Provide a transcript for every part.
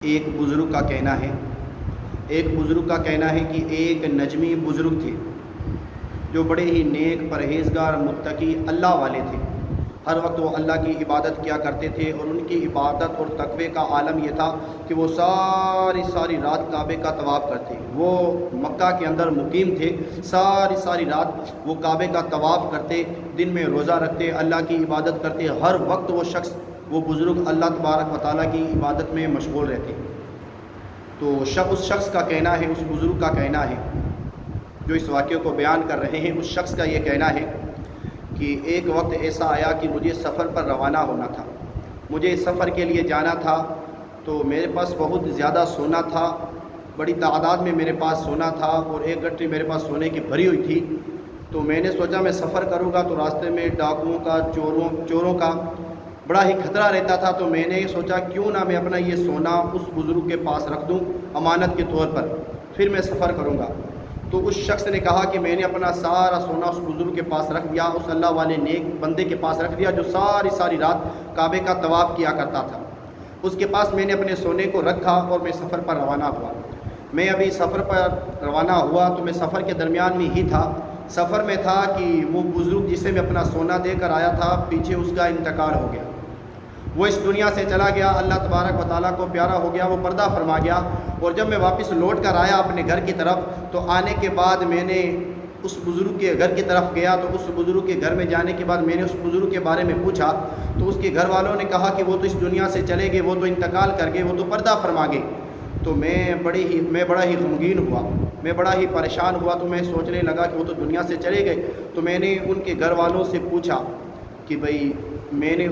ایک بزرگ کا کہنا ہے کہ ایک نجمی بزرگ تھے جو بڑے ہی نیک پرہیزگار متقی اللہ والے تھے۔ ہر وقت وہ اللہ کی عبادت کیا کرتے تھے، اور ان کی عبادت اور تقوی کا عالم یہ تھا کہ وہ ساری رات کعبے کا طواف کرتے۔ وہ مکہ کے اندر مقیم تھے، ساری رات وہ کعبے کا طواف کرتے، دن میں روزہ رکھتے، اللہ کی عبادت کرتے۔ ہر وقت وہ بزرگ اللہ تبارک و تعالیٰ کی عبادت میں مشغول رہتے۔ تو اس شخص کا کہنا ہے، اس بزرگ کا کہنا ہے جو اس واقعے کو بیان کر رہے ہیں، اس شخص کا یہ کہنا ہے کہ ایک وقت ایسا آیا کہ مجھے سفر پر روانہ ہونا تھا، مجھے سفر کے لیے جانا تھا، تو میرے پاس بہت زیادہ سونا تھا، بڑی تعداد میں میرے پاس سونا تھا، اور ایک گٹری میرے پاس سونے کی بھری ہوئی تھی۔ تو میں نے سوچا میں سفر کروں گا تو راستے میں ڈاکوؤں کا، چوروں کا بڑا ہی خطرہ رہتا تھا، تو میں نے سوچا کیوں نہ میں اپنا یہ سونا اس بزرگ کے پاس رکھ دوں امانت کے طور پر، پھر میں سفر کروں گا۔ تو اس شخص نے کہا کہ میں نے اپنا سارا سونا اس بزرگ کے پاس رکھ دیا، اس اللہ والے نیک بندے کے پاس رکھ دیا جو ساری رات کعبے کا طواف کیا کرتا تھا۔ اس کے پاس میں نے اپنے سونے کو رکھا اور میں سفر پر روانہ ہوا۔ میں ابھی سفر پر روانہ ہوا تو میں سفر کے درمیان میں ہی تھا، سفر میں تھا کہ وہ بزرگ جسے میں اپنا سونا دے کر آیا تھا، پیچھے اس کا انتقال ہو گیا، وہ اس دنیا سے چلا گیا، اللہ تبارک و تعالیٰ کو پیارا ہو گیا، وہ پردہ فرما گیا۔ اور جب میں واپس لوٹ کر آیا اپنے گھر کی طرف، تو آنے کے بعد میں نے اس بزرگ کے گھر کی طرف گیا، تو اس بزرگ کے گھر میں جانے کے بعد میں نے اس بزرگ کے بارے میں پوچھا، تو اس کے گھر والوں نے کہا کہ وہ تو اس دنیا سے چلے گئے، وہ تو انتقال کر گئے، وہ تو پردہ فرما گئے۔ تو میں بڑا ہی غمگین ہوا، میں بڑا ہی پریشان ہوا، تو میں سوچنے لگا کہ وہ تو دنیا سے چلے گئے۔ تو میں نے ان کے گھر والوں سے پوچھا کہ بھئی میں نے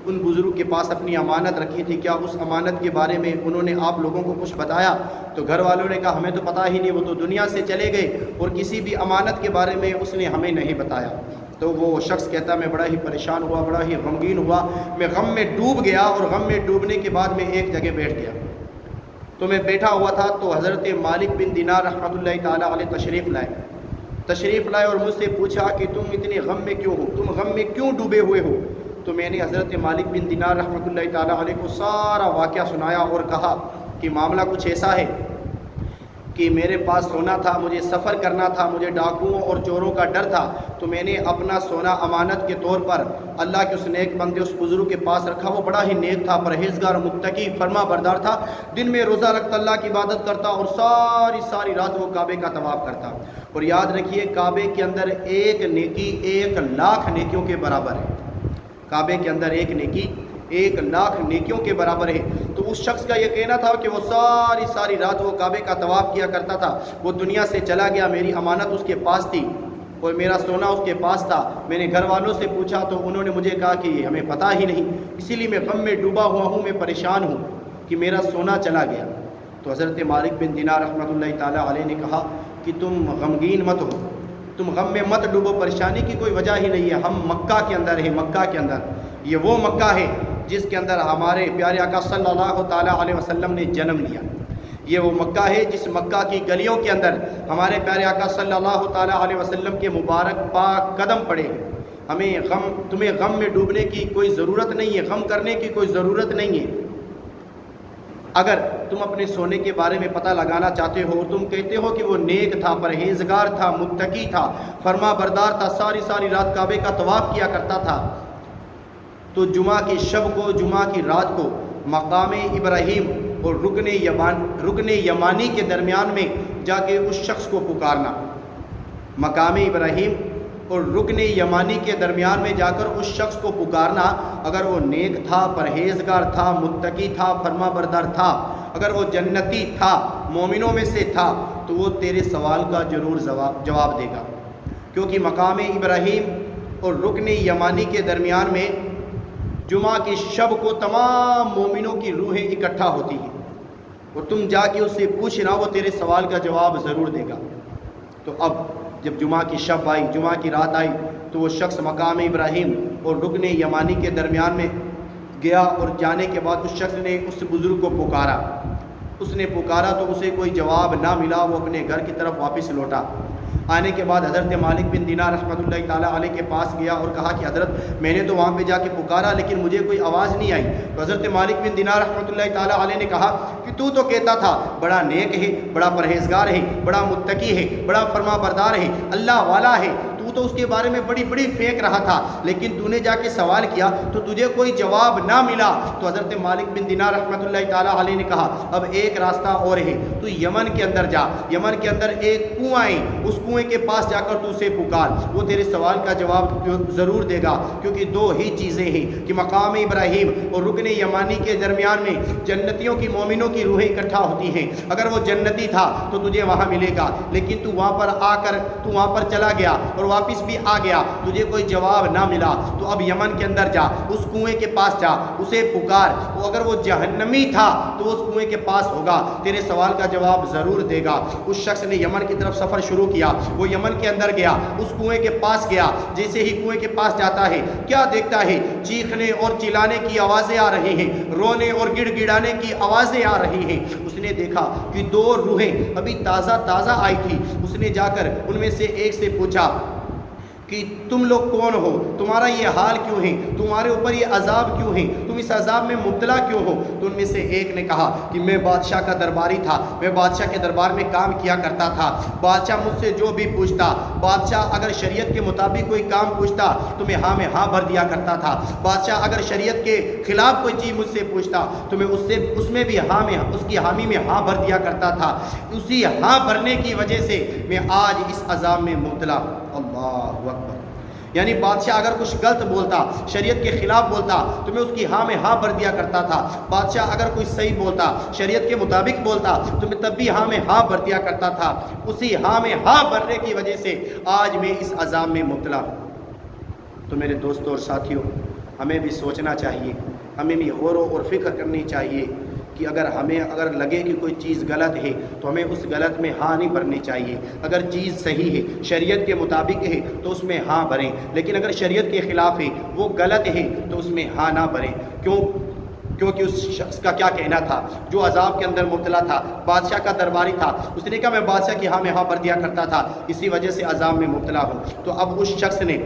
ان بزرگ کے پاس اپنی امانت رکھی تھی، کیا اس امانت کے بارے میں انہوں نے آپ لوگوں کو کچھ بتایا؟ تو گھر والوں نے کہا ہمیں تو پتہ ہی نہیں، وہ تو دنیا سے چلے گئے، اور کسی بھی امانت کے بارے میں اس نے ہمیں نہیں بتایا۔ تو وہ شخص کہتا میں بڑا ہی پریشان ہوا، بڑا ہی غمگین ہوا، میں غم میں ڈوب گیا، اور غم میں ڈوبنے کے بعد میں ایک جگہ بیٹھ گیا۔ تو میں بیٹھا ہوا تھا تو حضرت مالک بن دینار رحمۃ اللہ تعالیٰ علیہ تشریف لائے اور مجھ سے پوچھا کہ تم اتنے غم میں کیوں ہو، تم غم میں کیوں ڈوبے ہوئے ہو؟ تو میں نے حضرت مالک بن دینار رحمۃ اللہ تعالیٰ علیہ کو سارا واقعہ سنایا اور کہا کہ معاملہ کچھ ایسا ہے کہ میرے پاس سونا تھا، مجھے سفر کرنا تھا، مجھے ڈاکوؤں اور چوروں کا ڈر تھا، تو میں نے اپنا سونا امانت کے طور پر اللہ کے اس نیک بندے اس بزرگ کے پاس رکھا۔ وہ بڑا ہی نیک تھا، پرہیزگار، متقی، فرما بردار تھا، دن میں روزہ رکھتا، اللہ کی عبادت کرتا، اور ساری رات وہ کعبے کا طواف کرتا۔ اور یاد رکھیے کعبے کے اندر ایک نیکی 1,00,000 نیکیوں کے برابر ہے، کعبے کے اندر ایک نیکی 1,00,000 نیکیوں کے برابر ہے۔ تو اس شخص کا یہ کہنا تھا کہ وہ ساری رات وہ کعبے کا طواف کیا کرتا تھا، وہ دنیا سے چلا گیا، میری امانت اس کے پاس تھی اور میرا سونا اس کے پاس تھا۔ میں نے گھر والوں سے پوچھا تو انہوں نے مجھے کہا کہ ہمیں پتہ ہی نہیں، اسی لیے میں غم میں ڈوبا ہوا ہوں، میں پریشان ہوں کہ میرا سونا چلا گیا۔ تو حضرت مالک بن دینار رحمۃ اللہ تعالیٰ علیہ نے کہا کہ تم غمگین مت ہو، تم غم میں مت ڈوبو، پریشانی کی کوئی وجہ ہی نہیں ہے، ہم مکہ کے اندر ہیں، مکہ کے اندر، یہ وہ مکہ ہے جس کے اندر ہمارے پیارے آقا صلی اللہ تعالیٰ علیہ وسلم نے جنم لیا، یہ وہ مکہ ہے جس مکہ کی گلیوں کے اندر ہمارے پیارے آقا صلی اللہ تعالیٰ علیہ وسلم کے مبارک پاک قدم پڑے ہیں۔ تمہیں غم میں ڈوبنے کی کوئی ضرورت نہیں ہے، غم کرنے کی کوئی ضرورت نہیں ہے۔ اگر تم اپنے سونے کے بارے میں پتہ لگانا چاہتے ہو، تم کہتے ہو کہ وہ نیک تھا، پرہیزگار تھا، متقی تھا، فرما بردار تھا، ساری رات کعبے کا طواف کیا کرتا تھا، تو جمعہ کی شب کو، جمعہ کی رات کو مقام ابراہیم اور رکن یمانی کے درمیان میں جا کے اس شخص کو پکارنا، مقام ابراہیم اور رکن یمانی کے درمیان میں جا کر اس شخص کو پکارنا۔ اگر وہ نیک تھا، پرہیزگار تھا، متقی تھا، فرما بردار تھا، اگر وہ جنتی تھا، مومنوں میں سے تھا، تو وہ تیرے سوال کا ضرور جواب دے گا، کیونکہ مقام ابراہیم اور رکن یمانی کے درمیان میں جمعہ کی شب کو تمام مومنوں کی روحیں اکٹھا ہوتی ہیں، اور تم جا کے اس سے پوچھنا، وہ تیرے سوال کا جواب ضرور دے گا۔ تو اب جب جمعہ کی شب آئی، جمعہ کی رات آئی، تو وہ شخص مقام ابراہیم اور رکن یمانی کے درمیان میں گیا، اور جانے کے بعد اس شخص نے اس بزرگ کو پکارا، اس نے پکارا تو اسے کوئی جواب نہ ملا، وہ اپنے گھر کی طرف واپس لوٹا۔ آنے کے بعد حضرت مالک بن دینار رحمۃ اللہ تعالیٰ علیہ کے پاس گیا اور کہا کہ حضرت میں نے تو وہاں پہ جا کے پکارا لیکن مجھے کوئی آواز نہیں آئی. تو حضرت مالک بن دینار رحمۃ اللہ تعالیٰ علیہ نے کہا کہ تو کہتا تھا بڑا نیک ہے، بڑا پرہیزگار ہے، بڑا متقی ہے، بڑا فرما بردار ہے، اللہ والا ہے، تو اس کے بارے میں بڑی پھینک رہا تھا، لیکن تو نے جا کے سوال کیا تو تجھے کوئی جواب نہ ملا. تو حضرت مالک بن دینار رحمۃ اللہ تعالیٰ علیہ نے کہا اب ایک راستہ اور ہے، تو یمن کے اندر جا، یمن کے اندر ایک کنواں ہے، اس کنویں کے پاس جا کر تو اسے پکار، وہ تیرے سوال کا جواب ضرور دے گا. کیونکہ دو ہی چیزیں ہیں کہ مقام ابراہیم اور رکن یمانی کے درمیان میں جنتیوں کی مومنوں کی روحیں اکٹھا ہوتی ہیں. اگر وہ جنتی تھا تو تجھے وہاں ملے گا، لیکن تو وہاں پر آ کر تو وہاں پر چلا گیا اور واپس بھی آ گیا، تجھے کوئی جواب نہ ملا. تو اب یمن کے اندر جا، اس کنویں کے پاس جا، اسے پکار، اگر وہ جہنمی تھا تو اس کنویں کے پاس ہوگا، تیرے سوال کا جواب ضرور دے گا. اس شخص نے یمن کی طرف سفر شروع کیا، وہ یمن کے اندر گیا، اس کنویں کے پاس گیا. جیسے ہی کنویں کے پاس جاتا ہے کیا دیکھتا ہے؟ چیخنے اور چلانے کی آوازیں آ رہی ہیں، رونے اور گڑ گڑانے کی آوازیں آ رہی ہیں. اس نے دیکھا کہ دو روحیں ابھی تازہ آئی تھی. اس نے جا کر ان میں سے ایک سے پوچھا کہ تم لوگ کون ہو؟ تمہارا یہ حال کیوں ہے؟ تمہارے اوپر یہ عذاب کیوں ہے؟ تم اس عذاب میں مبتلا کیوں ہو؟ تو ان میں سے ایک نے کہا کہ میں بادشاہ کا درباری تھا، میں بادشاہ کے دربار میں کام کیا کرتا تھا، بادشاہ مجھ سے جو بھی پوچھتا، بادشاہ اگر شریعت کے مطابق کوئی کام پوچھتا تو میں ہاں بھر دیا کرتا تھا، بادشاہ اگر شریعت کے خلاف کوئی چیز مجھ سے پوچھتا تو میں اس میں بھی اس کی حامی میں ہاں بھر دیا کرتا تھا. اسی ہاں بھرنے کی وجہ سے میں آج اس عذاب میں مبتلا ہوں. اللہ اکبر. یعنی بادشاہ اگر کچھ غلط بولتا، شریعت کے خلاف بولتا تو میں اس کی ہاں میں ہاں بھر دیا کرتا تھا، بادشاہ اگر کوئی صحیح بولتا، شریعت کے مطابق بولتا تو میں تب بھی ہاں میں ہاں بھر دیا کرتا تھا. اسی ہاں میں ہاں بھرنے کی وجہ سے آج میں اس عذاب میں مبتلا ہوں. تو میرے دوستوں اور ساتھیوں، ہمیں بھی سوچنا چاہیے، ہمیں بھی غور و فکر کرنی چاہیے کہ اگر لگے کہ کوئی چیز غلط ہے تو ہمیں اس غلط میں ہاں نہیں بھرنی چاہیے. اگر چیز صحیح ہے، شریعت کے مطابق ہے تو اس میں ہاں بھریں، لیکن اگر شریعت کے خلاف ہے، وہ غلط ہے تو اس میں ہاں نہ بھریں. کیونکہ اس شخص کا کیا کہنا تھا جو عذاب کے اندر مبتلا تھا، بادشاہ کا درباری تھا، اس نے کہا میں بادشاہ کی ہاں میں ہاں بھر دیا کرتا تھا، اسی وجہ سے عذاب میں مبتلا ہوں. تو اب اس شخص نے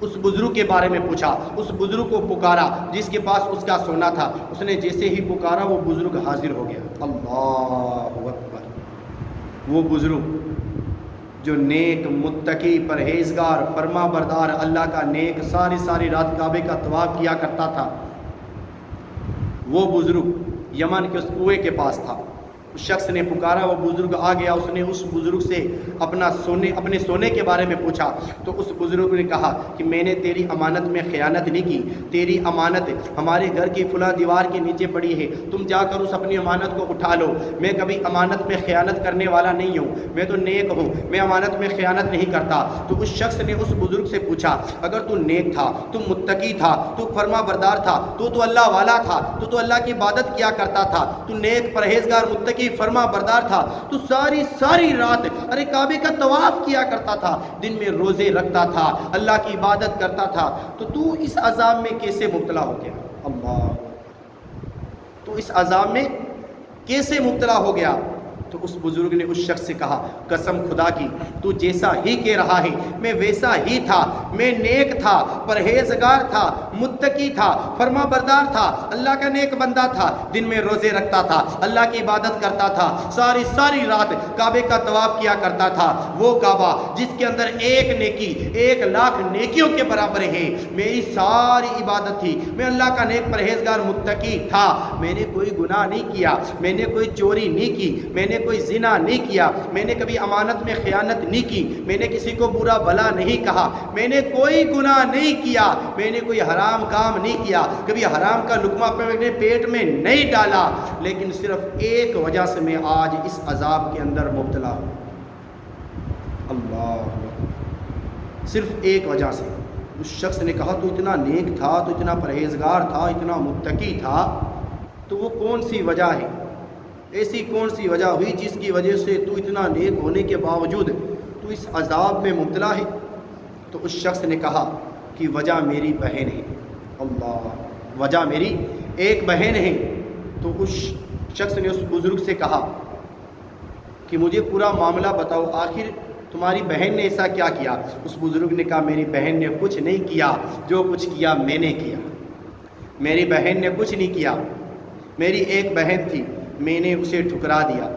اس بزرگ کے بارے میں پوچھا، اس بزرگ کو پکارا جس کے پاس اس کا سونا تھا. اس نے جیسے ہی پکارا وہ بزرگ حاضر ہو گیا. اللہ اکبر. وہ بزرگ جو نیک، متقی، پرہیزگار، فرما بردار، اللہ کا نیک، ساری رات کعبے کا طواف کیا کرتا تھا، وہ بزرگ یمن کے اس کنویں کے پاس تھا. اس شخص نے پکارا، وہ بزرگ آ گیا. اس نے اس بزرگ سے اپنے سونے کے بارے میں پوچھا. تو اس بزرگ نے کہا کہ میں نے تیری امانت میں خیانت نہیں کی، تیری امانت ہمارے گھر کی فلاں دیوار کے نیچے پڑی ہے، تم جا کر اس اپنی امانت کو اٹھا لو. میں کبھی امانت میں خیانت کرنے والا نہیں ہوں، میں تو نیک ہوں، میں امانت میں خیانت نہیں کرتا. تو اس شخص نے اس بزرگ سے پوچھا اگر تو نیک تھا، تو متقی تھا، تو فرما بردار تھا، تو اللہ والا تھا، تو اللہ کی عبادت کیا کرتا تھا، تو نیک، پرہیزگار، متقی، فرما بردار تھا، تو ساری رات کعبے کا طواف کیا کرتا تھا، دن میں روزے رکھتا تھا، اللہ کی عبادت کرتا تھا، تو اس عذاب میں کیسے مبتلا ہو گیا؟ اللہ. تو اس عذاب میں کیسے مبتلا ہو گیا؟ تو اس بزرگ نے اس شخص سے کہا قسم خدا کی تو جیسا ہی کہہ رہا ہے میں ویسا ہی تھا، میں نیک تھا، پرہیزگار تھا، متقی تھا، فرما بردار تھا، اللہ کا نیک بندہ تھا، دن میں روزے رکھتا تھا، اللہ کی عبادت کرتا تھا، ساری رات کعبے کا طواف کیا کرتا تھا. وہ کعبہ جس کے اندر ایک نیکی 1,00,000 نیکیوں کے برابر ہے، میری ساری عبادت تھی، میں اللہ کا نیک، پرہیزگار، متقی تھا، میں نے کوئی گناہ نہیں کیا، میں نے کوئی چوری نہیں کی، میں نے کوئی زنا نہیں کیا، میں نے کبھی امانت میں خیانت نہیں کی، میں نے کسی کو برا بھلا نہیں کہا، میں نے کوئی گناہ نہیں کیا، میں نے کوئی حرام کام نہیں کیا، کبھی حرام کا لقمہ اپنے پیٹ میں نہیں ڈالا، لیکن صرف ایک وجہ سے میں آج اس عذاب کے اندر مبتلا ہوں. اللہ. صرف ایک وجہ سے. اس شخص نے کہا تو اتنا نیک تھا، تو اتنا پرہیزگار تھا، اتنا متقی تھا، تو وہ کون سی وجہ ہے، ایسی کون سی وجہ ہوئی جس کی وجہ سے تو اتنا نیک ہونے کے باوجود تو اس عذاب میں مبتلا ہے؟ تو اس شخص نے کہا کہ وجہ میری بہن ہے. اللہ. وجہ میری ایک بہن ہے. تو اس شخص نے اس بزرگ سے کہا کہ مجھے پورا معاملہ بتاؤ، آخر تمہاری بہن نے ایسا کیا کیا؟ اس بزرگ نے کہا میری بہن نے کچھ نہیں کیا، جو کچھ کیا میں نے کیا۔ میری بہن نے کچھ نہیں کیا، میری ایک بہن تھی، میں نے اسے ٹھکرا دیا۔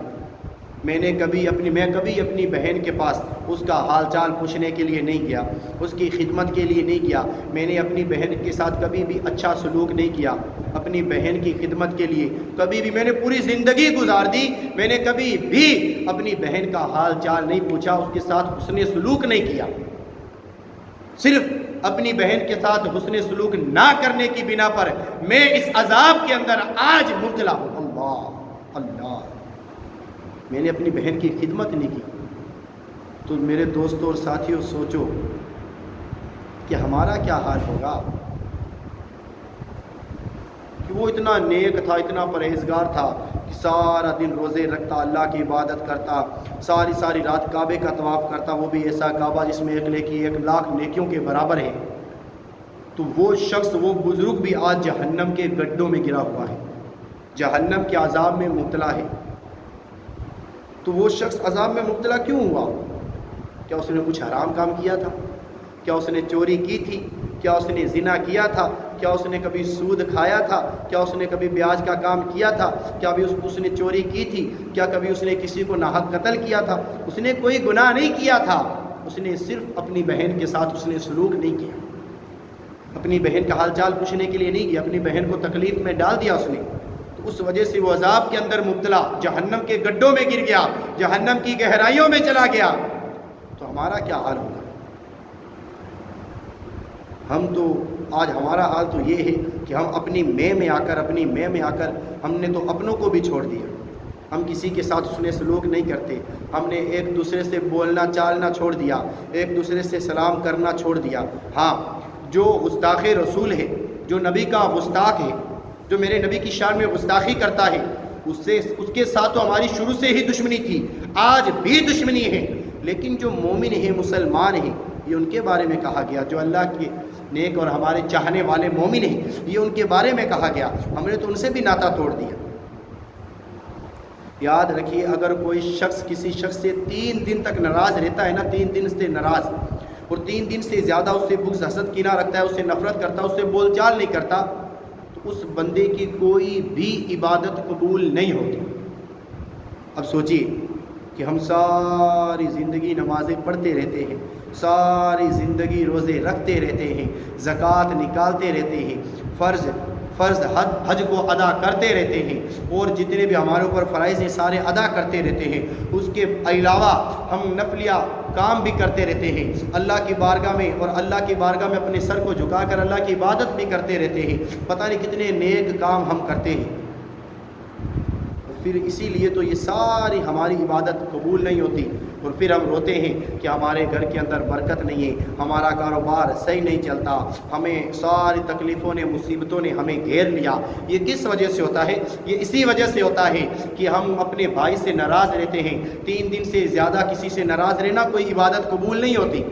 میں کبھی اپنی بہن کے پاس اس کا حال چال پوچھنے کے لیے نہیں گیا، اس کی خدمت کے لیے نہیں گیا۔ میں نے اپنی بہن کے ساتھ کبھی بھی اچھا سلوک نہیں کیا، اپنی بہن کی خدمت کے لیے کبھی بھی میں نے پوری زندگی گزار دی، میں نے کبھی بھی اپنی بہن کا حال چال نہیں پوچھا، اس کے ساتھ حسن سلوک نہیں کیا۔ صرف اپنی بہن کے ساتھ حسن سلوک نہ کرنے کی بنا پر میں اس عذاب کے اندر آج مبتلا ہوں۔ اللہ اللہ، میں نے اپنی بہن کی خدمت نہیں کی۔ تو میرے دوستوں اور ساتھیوں سوچو کہ ہمارا کیا حال ہوگا کہ وہ اتنا نیک تھا، اتنا پرہیزگار تھا کہ سارا دن روزے رکھتا، اللہ کی عبادت کرتا، ساری رات کعبے کا طواف کرتا، وہ بھی ایسا کعبہ جس میں ایک نیکی 1,00,000 نیکیوں کے برابر ہے۔ تو وہ شخص، وہ بزرگ بھی آج جہنم کے گڈھوں میں گرا ہوا ہے، جہنم کے عذاب میں مبتلا ہے۔ تو وہ شخص عذاب میں مبتلا کیوں ہوا؟ کیا اس نے کچھ حرام کام کیا تھا؟ کیا اس نے چوری کی تھی؟ کیا اس نے زنا کیا تھا؟ کیا اس نے کبھی سود کھایا تھا؟ کیا اس نے کبھی بیاج کا کام کیا تھا؟ کیا ابھی اس نے چوری کی تھی؟ کیا کبھی اس نے کسی کو ناحق قتل کیا تھا؟ اس نے کوئی گناہ نہیں کیا تھا، اس نے صرف اپنی بہن کے ساتھ اس نے سلوک نہیں کیا، اپنی بہن کا حال چال پوچھنے کے لیے نہیں گیا، اپنی بہن کو تکلیف میں ڈال دیا اس نے۔ تو اس وجہ سے وہ عذاب کے اندر مبتلا، جہنم کے گڈھوں میں گر گیا، جہنم کی گہرائیوں میں چلا گیا۔ تو ہمارا کیا حال ہوگا؟ آج ہمارا حال تو یہ ہے کہ ہم اپنی میں آ کر ہم نے تو اپنوں کو بھی چھوڑ دیا۔ ہم کسی کے ساتھ حسن سلوک نہیں کرتے، ہم نے ایک دوسرے سے بولنا چالنا چھوڑ دیا، ایک دوسرے سے سلام کرنا چھوڑ دیا۔ ہاں، جو گستاخ رسول ہے، جو نبی کا گستاخ ہے، جو میرے نبی کی شان میں گستاخی کرتا ہے، اس کے ساتھ تو ہماری شروع سے ہی دشمنی تھی، آج بھی دشمنی ہے۔ لیکن جو مومن ہیں، مسلمان ہیں، یہ ان کے بارے میں کہا گیا، جو اللہ کے نیک اور ہمارے چاہنے والے مومن ہیں، یہ ان کے بارے میں کہا گیا۔ ہم نے تو ان سے بھی ناطہ توڑ دیا۔ یاد رکھیے، اگر کوئی شخص کسی شخص سے 3 دن تک ناراض رہتا ہے نا، 3 دن سے ناراض، اور 3 دن سے زیادہ اس سے بغض حسد کینہ رکھتا ہے، اس سے نفرت کرتا ہے، اس سے بول چال نہیں کرتا، تو اس بندے کی کوئی بھی عبادت قبول نہیں ہوتی۔ اب سوچیے کہ ہم ساری زندگی نمازیں پڑھتے رہتے ہیں، ساری زندگی روزے رکھتے رہتے ہیں، زکوٰۃ نکالتے رہتے ہیں، فرض حج کو ادا کرتے رہتے ہیں، اور جتنے بھی ہمارے اوپر فرائض ہیں سارے ادا کرتے رہتے ہیں۔ اس کے علاوہ ہم نفلیہ کام بھی کرتے رہتے ہیں، اللہ کی بارگاہ میں اپنے سر کو جھکا کر اللہ کی عبادت بھی کرتے رہتے ہیں۔ پتہ نہیں کتنے نیک کام ہم کرتے ہیں، پھر اسی لیے تو یہ ساری ہماری عبادت قبول نہیں ہوتی، اور پھر ہم روتے ہیں کہ ہمارے گھر کے اندر برکت نہیں ہے، ہمارا کاروبار صحیح نہیں چلتا، ہمیں ساری تکلیفوں نے، مصیبتوں نے ہمیں گھیر لیا۔ یہ کس وجہ سے ہوتا ہے؟ یہ اسی وجہ سے ہوتا ہے کہ ہم اپنے بھائی سے ناراض رہتے ہیں۔ 3 دن سے زیادہ کسی سے ناراض رہنا کوئی عبادت قبول نہیں ہوتی۔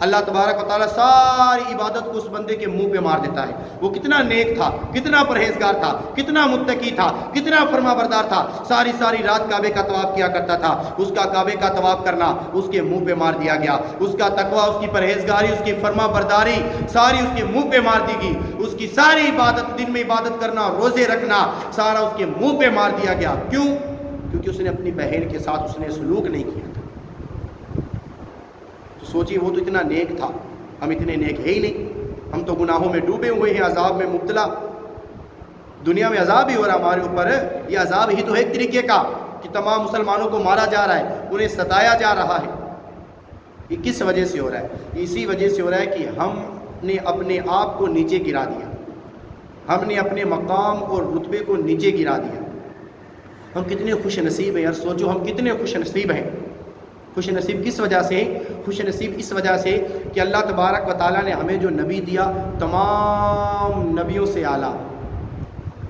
اللہ تبارک و تعالیٰ ساری عبادت کو اس بندے کے منہ پہ مار دیتا ہے۔ وہ کتنا نیک تھا، کتنا پرہیزگار تھا، کتنا متقی تھا، کتنا فرما بردار تھا، ساری رات کعبے کا طواف کیا کرتا تھا، اس کا کعبے کا طواف کرنا اس کے منہ پہ مار دیا گیا۔ اس کا تقویٰ، اس کی پرہیزگاری، اس کی فرما برداری ساری اس کے منہ پہ مار دی گئی۔ اس کی ساری عبادت، دن میں عبادت کرنا، روزے رکھنا، سارا اس کے منہ پہ مار دیا گیا۔ کیوں؟ کیونکہ اس نے اپنی بہن کے ساتھ اس نے سلوک نہیں کیا تھا۔ سوچیے، وہ تو اتنا نیک تھا، ہم اتنے نیک ہے ہی نہیں، ہم تو گناہوں میں ڈوبے ہوئے ہیں، عذاب میں مبتلا۔ دنیا میں عذاب ہی ہو رہا ہمارے اوپر، یہ عذاب ہی تو ہے ایک طریقے کا کہ تمام مسلمانوں کو مارا جا رہا ہے، انہیں ستایا جا رہا ہے۔ یہ کس وجہ سے ہو رہا ہے؟ اسی وجہ سے ہو رہا ہے کہ ہم نے اپنے آپ کو نیچے گرا دیا، ہم نے اپنے مقام اور رتبے کو نیچے گرا دیا۔ ہم کتنے خوش نصیب ہیں یار، سوچو ہم کتنے خوش نصیب ہیں۔ خوش نصیب کس وجہ سے؟ خوش نصیب اس وجہ سے کہ اللہ تبارک و تعالیٰ نے ہمیں جو نبی دیا تمام نبیوں سے اعلیٰ،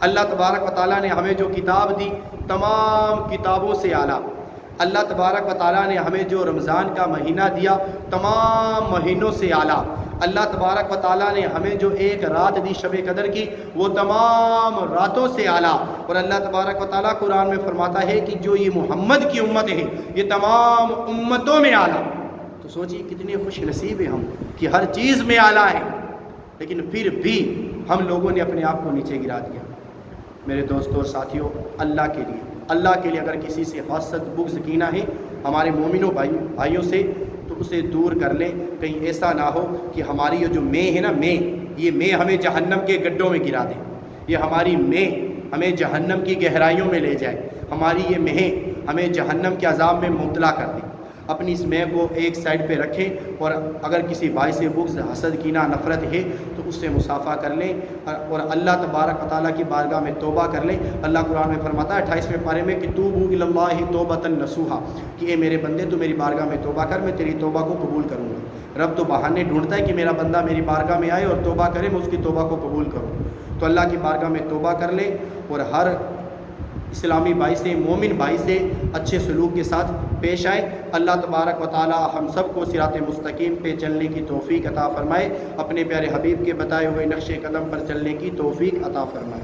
اللہ تبارک و تعالیٰ نے ہمیں جو کتاب دی تمام کتابوں سے اعلیٰ، اللہ تبارک و تعالیٰ نے ہمیں جو رمضان کا مہینہ دیا تمام مہینوں سے اعلیٰ، اللہ تبارک و تعالیٰ نے ہمیں جو ایک رات دی شب قدر کی وہ تمام راتوں سے اعلیٰ، اور اللہ تبارک و تعالیٰ قرآن میں فرماتا ہے کہ جو یہ محمد کی امت ہے یہ تمام امتوں میں اعلیٰ۔ تو سوچیے کتنے خوش نصیب ہیں ہم کہ ہر چیز میں اعلیٰ ہے، لیکن پھر بھی ہم لوگوں نے اپنے آپ کو نیچے گرا دیا۔ میرے دوستوں اور ساتھیوں، اللہ کے لیے اگر کسی سے حسد بغض کینہ ہے ہمارے مومنوں بھائیوں سے، تو اسے دور کر لیں۔ کہیں ایسا نہ ہو کہ ہماری یہ جو میں ہے نا، یہ میں ہمیں جہنم کے گڈھوں میں گرا دے، یہ ہماری میں ہمیں جہنم کی گہرائیوں میں لے جائے، ہماری یہ میں ہمیں جہنم کے عذاب میں مبتلا کر دے۔ اپنی اس میں کو ایک سائڈ پہ رکھیں، اور اگر کسی بھائی سے بغض حسد کینہ نفرت ہے تو اس سے مصافحہ کر لیں، اور اللہ تبارک و تعالیٰ کی بارگاہ میں توبہ کر لیں۔ اللہ قرآن میں فرماتا ہے 28ویں پارے میں کہ توبوا الی اللہ توبۃ نصوحا، کہ اے میرے بندے تو میری بارگاہ میں توبہ کر، میں تیری توبہ کو قبول کروں گا۔ رب تو بہانے ڈھونڈتا ہے کہ میرا بندہ میری بارگاہ میں آئے اور توبہ کرے، میں اس کی توبہ کو قبول کروں۔ تو اللہ کی بارگاہ میں توبہ کر لیں، اور ہر اسلامی بھائی سے، مومن بھائی سے اچھے سلوک کے ساتھ پیش آئے۔ اللہ تبارک و تعالی ہم سب کو صراط مستقیم پہ چلنے کی توفیق عطا فرمائے، اپنے پیارے حبیب کے بتائے ہوئے نقش قدم پر چلنے کی توفیق عطا فرمائے۔